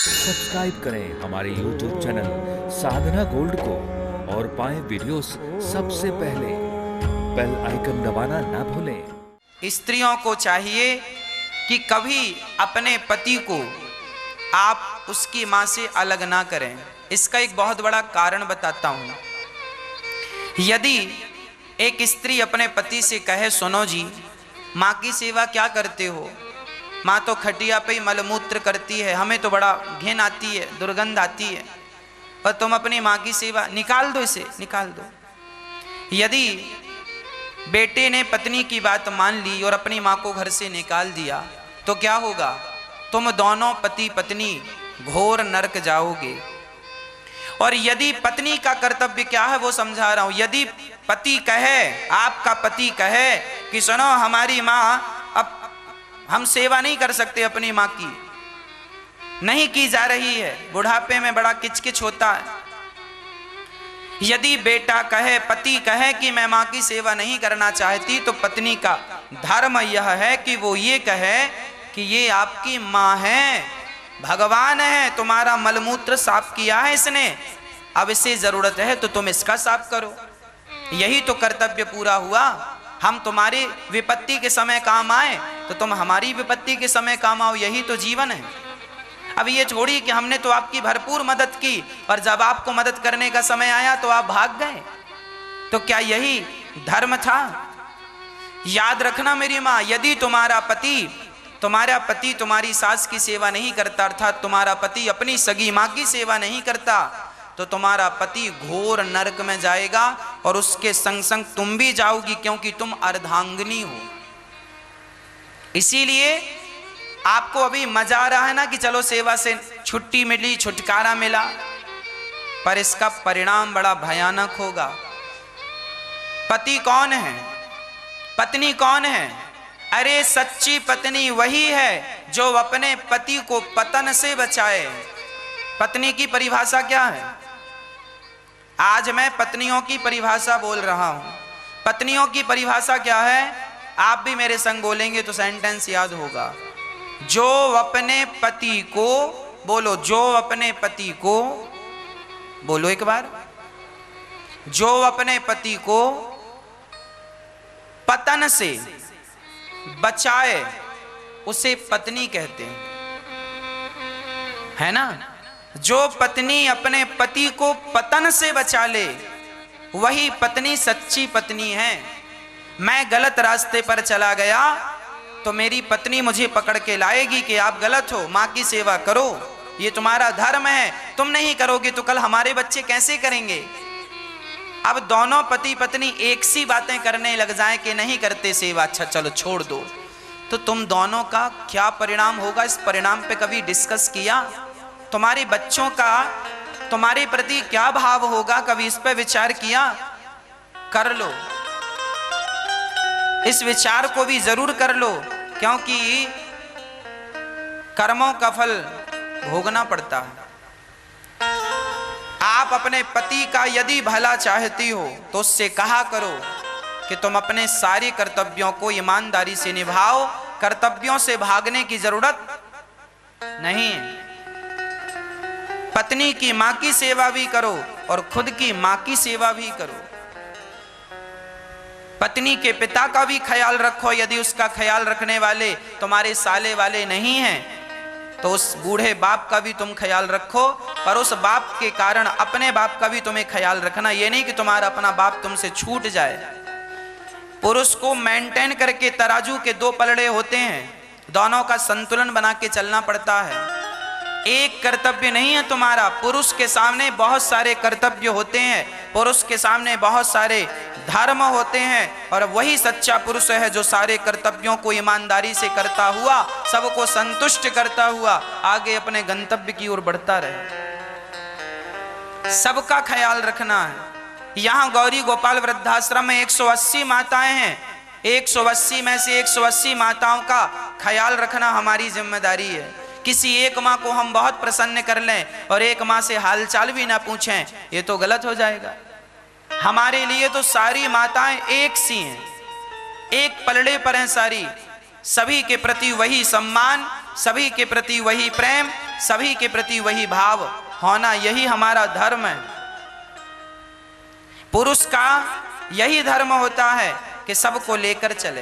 Subscribe करें हमारे YouTube channel साधना gold को और पाएं वीडियोस सबसे पहले। बेल आइकन दबाना ना भूलें। स्त्रियों को चाहिए कि कभी अपने पति को आप उसकी मां से अलग ना करें। इसका एक बहुत बड़ा कारण बताता हूं। यदि एक स्त्री अपने पति से कहे, सुनो जी, माँ की सेवा क्या करते हो, माँ तो खटिया पे ही मलमूत्र करती है, हमें तो बड़ा घिन आती है, दुर्गंध आती है, पर तुम अपनी माँ की सेवा, निकाल दो इसे, निकाल दो। यदि बेटे ने पत्नी की बात मान ली और अपनी माँ को घर से निकाल दिया तो क्या होगा? तुम दोनों पति पत्नी घोर नरक जाओगे। और यदि पत्नी का कर्तव्य क्या है वो समझा रहा हूं। यदि पति कहे, आपका पति कहे कि सुनो हमारी माँ, अब हम सेवा नहीं कर सकते, अपनी माँ की नहीं की जा रही है, बुढ़ापे में बड़ा किचकिच होता है। यदि बेटा कहे, पति कहे कि मैं माँ की सेवा नहीं करना चाहती, तो पत्नी का धर्म यह है कि वो ये कहे कि ये आपकी माँ है, भगवान है, तुम्हारा मलमूत्र साफ किया है इसने, अब इसे जरूरत है तो तुम इसका साफ करो। यही तो कर्तव्य पूरा हुआ। हम तुम्हारी विपत्ति के समय काम आए तो तुम हमारी विपत्ति के समय काम आओ, यही तो जीवन है। अब ये छोड़ी कि हमने तो आपकी भरपूर मदद की और जब आपको मदद करने का समय आया तो आप भाग गए, तो क्या यही धर्म था? याद रखना मेरी माँ, यदि तुम्हारा पति तुम्हारी सास की सेवा नहीं करता, अर्थात तुम्हारा पति अपनी सगी माँ की सेवा नहीं करता, तो तुम्हारा पति घोर नरक में जाएगा और उसके संग संग तुम भी जाओगी, क्योंकि तुम अर्धांगिनी हो। इसीलिए आपको अभी मजा आ रहा है ना कि चलो सेवा से छुट्टी मिली, छुटकारा मिला, पर इसका परिणाम बड़ा भयानक होगा। पति कौन है? पत्नी कौन है? अरे सच्ची पत्नी वही है जो अपने पति को पतन से बचाए। पत्नी की परिभाषा क्या है? आज मैं पत्नियों की परिभाषा बोल रहा हूं। पत्नियों की परिभाषा क्या है? आप भी मेरे संग बोलेंगे तो सेंटेंस याद होगा। जो अपने पति को, बोलो, जो अपने पति को, बोलो एक बार, जो अपने पति को पतन से बचाए उसे पत्नी कहते हैं, है ना? जो पत्नी अपने पति को पतन से बचा ले वही पत्नी सच्ची पत्नी है। मैं गलत रास्ते पर चला गया तो मेरी पत्नी मुझे पकड़ के लाएगी कि आप गलत हो, माँ की सेवा करो, ये तुम्हारा धर्म है, तुम नहीं करोगे तो कल हमारे बच्चे कैसे करेंगे? अब दोनों पति पत्नी एक सी बातें करने लग जाएं कि नहीं करते सेवा, अच्छा चलो छोड़ दो, तो तुम दोनों का क्या परिणाम होगा? इस परिणाम पे कभी डिस्कस किया? तुम्हारे बच्चों का तुम्हारे प्रति क्या भाव होगा? कभी इस पे विचार किया? कर लो, इस विचार को भी जरूर कर लो, क्योंकि कर्मों का फल भोगना पड़ता है। आप अपने पति का यदि भला चाहती हो तो उससे कहा करो कि तुम अपने सारे कर्तव्यों को ईमानदारी से निभाओ, कर्तव्यों से भागने की जरूरत नहीं है। पत्नी की मां की सेवा भी करो और खुद की मां की सेवा भी करो। पत्नी के पिता का भी ख्याल रखो, यदि उसका ख्याल रखने वाले तुम्हारे साले वाले नहीं हैं तो उस बूढ़े बाप का भी तुम ख्याल रखो, पर उस बाप के कारण अपने बाप का भी तुम्हें ख्याल रखना। ये नहीं कि तुम्हारा अपना बाप तुमसे छूट जाए। पुरुष को मेंटेन करके तराजू के दो पलड़े होते हैं, दोनों का संतुलन बना के चलना पड़ता है। एक कर्तव्य नहीं है तुम्हारा, पुरुष के सामने बहुत सारे कर्तव्य होते हैं, पुरुष के सामने बहुत सारे धर्म होते हैं, और वही सच्चा पुरुष है जो सारे कर्तव्यों को ईमानदारी से करता हुआ, सबको संतुष्ट करता हुआ आगे अपने गंतव्य की ओर बढ़ता रहे। सबका ख्याल रखना है। यहाँ गौरी गोपाल वृद्धाश्रम में 180 माताएं हैं, 180 में से 180 माताओं का ख्याल रखना हमारी जिम्मेदारी है। किसी एक माँ को हम बहुत प्रसन्न कर लें और एक माँ से हालचाल भी ना पूछें, ये तो गलत हो जाएगा। हमारे लिए तो सारी माताएं एक सी हैं, एक पलड़े पर हैं सारी, सभी के प्रति वही सम्मान, सभी के प्रति वही प्रेम, सभी के प्रति वही भाव होना, यही हमारा धर्म है। पुरुष का यही धर्म होता है कि सबको लेकर चले।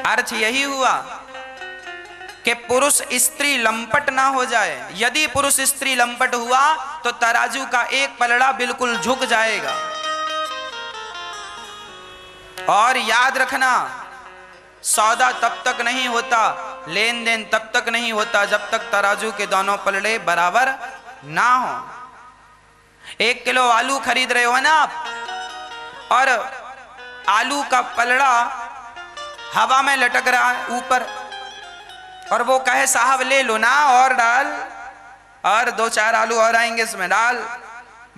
अर्थ यही हुआ कि पुरुष स्त्री लंपट ना हो जाए। यदि पुरुष स्त्री लंपट हुआ तो तराजू का एक पलड़ा बिल्कुल झुक जाएगा। और याद रखना, सौदा तब तक नहीं होता, लेन देन तब तक नहीं होता जब तक तराजू के दोनों पलड़े बराबर ना हो। 1 किलो आलू खरीद रहे हो ना आप, और आलू का पलड़ा हवा में लटक रहा है ऊपर, और वो कहे साहब ले लो ना और डाल, और 2-4 आलू और आएंगे इसमें, डाल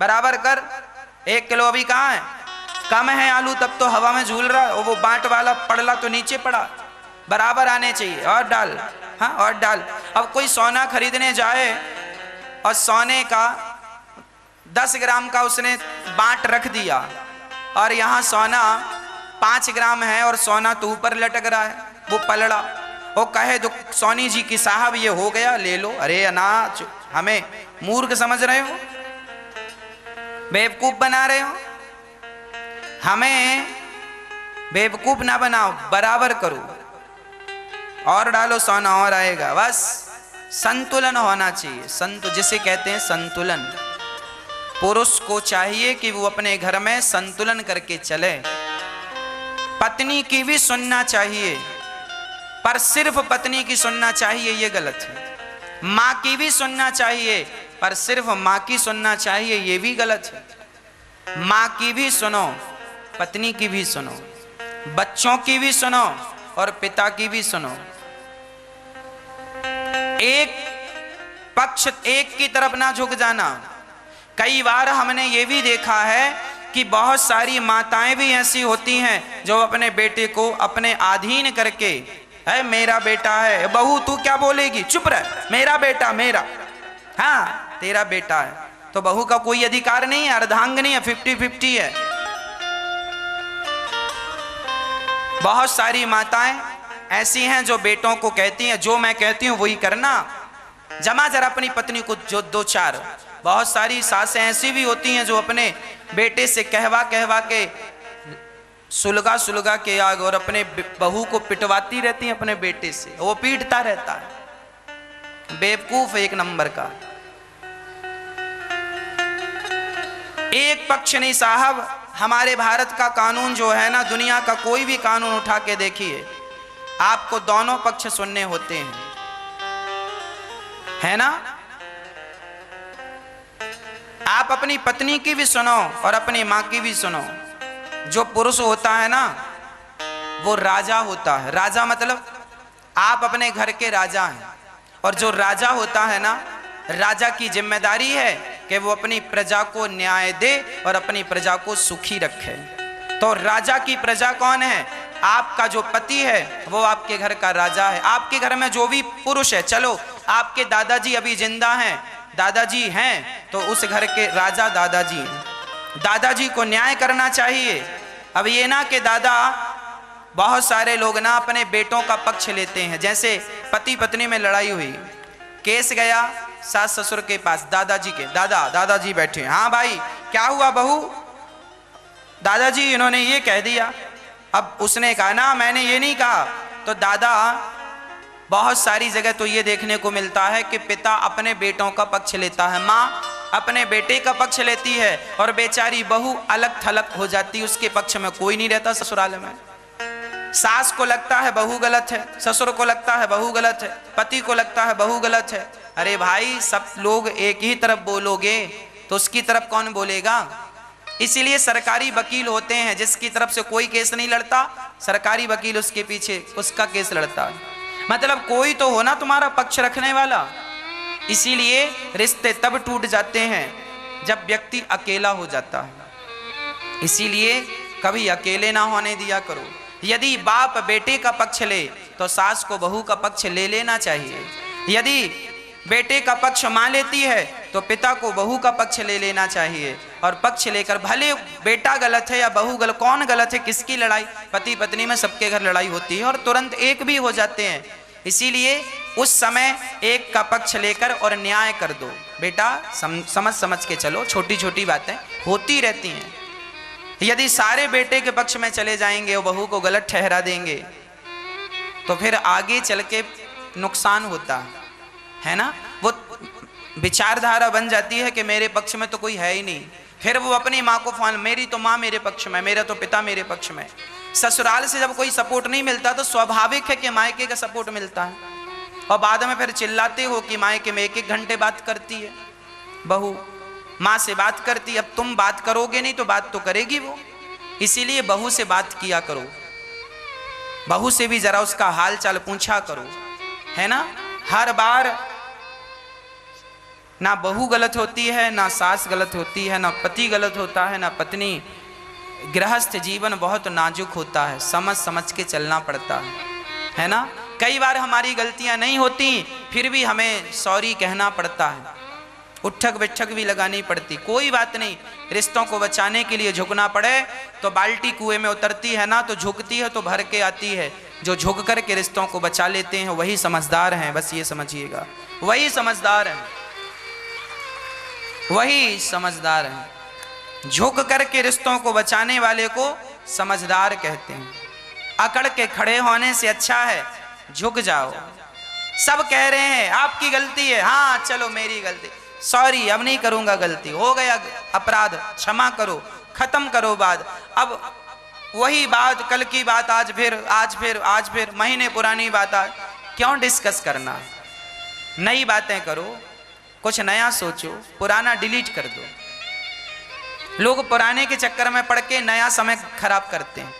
बराबर कर। 1 किलो अभी कहाँ है, कम है आलू, तब तो हवा में झूल रहा है, वो बाट वाला पड़ला तो नीचे पड़ा, बराबर आने चाहिए, और डाल, हाँ और डाल। अब कोई सोना खरीदने जाए और सोने का 10 ग्राम का उसने बाट रख दिया, और यहाँ सोना 5 ग्राम है और सोना तो ऊपर लटक रहा है वो पलड़ा, वो कहे तो सोनी जी की साहब ये हो गया ले लो। अरे अनाज, हमें मूर्ख समझ रहे हो, बेवकूफ बना रहे हो, हमें बेवकूफ ना बनाओ, बराबर करो और डालो, सोना और आएगा। बस संतुलन होना चाहिए, जिसे कहते हैं संतुलन। पुरुष को चाहिए कि वो अपने घर में संतुलन करके चले। पत्नी की भी सुनना चाहिए, पर सिर्फ पत्नी की सुनना चाहिए ये गलत है। माँ की भी सुनना चाहिए, पर सिर्फ माँ की सुनना चाहिए ये भी गलत है। माँ की भी सुनो, पत्नी की भी सुनो, बच्चों की भी सुनो और पिता की भी सुनो। एक पक्ष एक की तरफ ना झुक जाना। कई बार हमने ये भी देखा है कि बहुत सारी माताएं भी ऐसी होती हैं जो अपने बेटे को अपने अधीन करके, है मेरा बेटा है, बहू तू क्या बोलेगी, चुप रह, मेरा बेटा मेरा, हाँ तेरा बेटा है, तो बहू का कोई अधिकार नहीं है, अर्धांगिनी है, 50-50 है। बहुत सारी माताएं ऐसी हैं जो बेटों को कहती हैं जो मैं कहती हूं वही करना, जमा जरा अपनी पत्नी को जो 2-4। बहुत सारी सासें ऐसी भी होती हैं जो अपने बेटे से कहवा के सुलगा के आग, और अपने बहू को पिटवाती रहती हैं अपने बेटे से, वो पीटता रहता है। बेवकूफ एक नंबर का। एक पक्ष नहीं साहब, हमारे भारत का कानून जो है ना, दुनिया का कोई भी कानून उठा के देखिए, आपको दोनों पक्ष सुनने होते हैं, है ना। आप अपनी पत्नी की भी सुनो और अपनी माँ की भी सुनो। जो पुरुष होता है ना वो राजा होता है। राजा मतलब आप अपने घर के राजा हैं, और जो राजा होता है ना, राजा की जिम्मेदारी है कि वो अपनी प्रजा को न्याय दे और अपनी प्रजा को सुखी रखे। तो राजा की प्रजा कौन है? आपका जो पति है वो आपके घर का राजा है। आपके घर में जो भी पुरुष है, चलो आपके दादाजी अभी जिंदा हैं, दादाजी हैं, तो उस घर के राजा दादाजी हैं। दादाजी को न्याय करना चाहिए। अब ये ना कि दादा, बहुत सारे लोग ना अपने बेटों का पक्ष लेते हैं। जैसे पति पत्नी में लड़ाई हुई, केस गया सास ससुर के पास, दादाजी के, दादाजी बैठे, हाँ भाई क्या हुआ बहू? दादाजी इन्होंने ये कह दिया। अब उसने कहा ना मैंने ये नहीं कहा। तो दादा, बहुत सारी जगह तो ये देखने को मिलता है कि पिता अपने बेटों का पक्ष लेता है, माँ अपने बेटे का पक्ष लेती है, और बेचारी बहू अलग थलग हो जाती है, उसके पक्ष में कोई नहीं रहता ससुराल में। सास को लगता है बहू गलत है, ससुर को लगता है बहू गलत है, पति को लगता है बहू गलत है। अरे भाई, सब लोग एक ही तरफ बोलोगे तो उसकी तरफ कौन बोलेगा? इसीलिए सरकारी वकील होते हैं, जिसकी तरफ से कोई केस नहीं लड़ता, सरकारी वकील उसके पीछे उसका केस लड़ता है। मतलब कोई तो हो ना तुम्हारा पक्ष रखने वाला। इसीलिए रिश्ते तब टूट जाते हैं जब व्यक्ति अकेला हो जाता है। इसीलिए कभी अकेले ना होने दिया करो। यदि बाप बेटे का पक्ष ले तो सास को बहू का पक्ष ले लेना चाहिए। यदि बेटे का पक्ष मां लेती है तो पिता को बहू का पक्ष ले लेना चाहिए। और पक्ष लेकर, भले बेटा गलत है या बहू गलत, कौन गलत है, किसकी लड़ाई? पति पत्नी में सबके घर लड़ाई होती है और तुरंत एक भी हो जाते हैं। इसीलिए उस समय एक का पक्ष लेकर और न्याय कर दो। बेटा समझ समझ के चलो, छोटी छोटी बातें होती रहती हैं। यदि सारे बेटे के पक्ष में चले जाएंगे और बहू को गलत ठहरा देंगे तो फिर आगे चल के नुकसान होता है ना। वो विचारधारा बन जाती है कि मेरे पक्ष में तो कोई है ही नहीं, फिर वो अपनी माँ को फोन, मेरी तो माँ मेरे पक्ष में, मेरा तो पिता मेरे पक्ष में। ससुराल से जब कोई सपोर्ट नहीं मिलता तो स्वाभाविक है कि मायके का सपोर्ट मिलता है, और बाद में फिर चिल्लाते हो कि मायके में 1-1 घंटे बात करती है बहू, माँ से बात करती है। अब तुम बात करोगे नहीं तो बात तो करेगी वो, इसीलिए बहू से बात किया करो, बहू से भी जरा उसका हाल चाल पूछा करो, है ना। हर बार ना बहू गलत होती है, ना सास गलत होती है, ना पति गलत होता है, ना पत्नी। गृहस्थ जीवन बहुत नाजुक होता है, समझ समझ के चलना पड़ता है ना। कई बार हमारी गलतियां नहीं होती फिर भी हमें सॉरी कहना पड़ता है, उठक बैठक भी लगानी पड़ती, कोई बात नहीं। रिश्तों को बचाने के लिए झुकना पड़े तो बाल्टी कुएं में उतरती है ना, तो झुकती है तो भर के आती है। जो झुक कर के रिश्तों को बचा लेते हैं वही समझदार हैं, बस ये समझिएगा, वही समझदार हैं, वही समझदार हैं। झुक करके रिश्तों को बचाने वाले को समझदार कहते हैं। अकड़ के खड़े होने से अच्छा है झुक जाओ। सब कह रहे हैं आपकी गलती है, हाँ चलो मेरी गलती, सॉरी अब नहीं करूंगा गलती, हो गया अपराध, क्षमा करो, खत्म करो बात। अब वही बात कल की बात आज फिर महीने पुरानी बात आज क्यों डिस्कस करना। नई बातें करो, कुछ नया सोचो, पुराना डिलीट कर दो। लोग पुराने के चक्कर में पड़ के नया समय खराब करते हैं।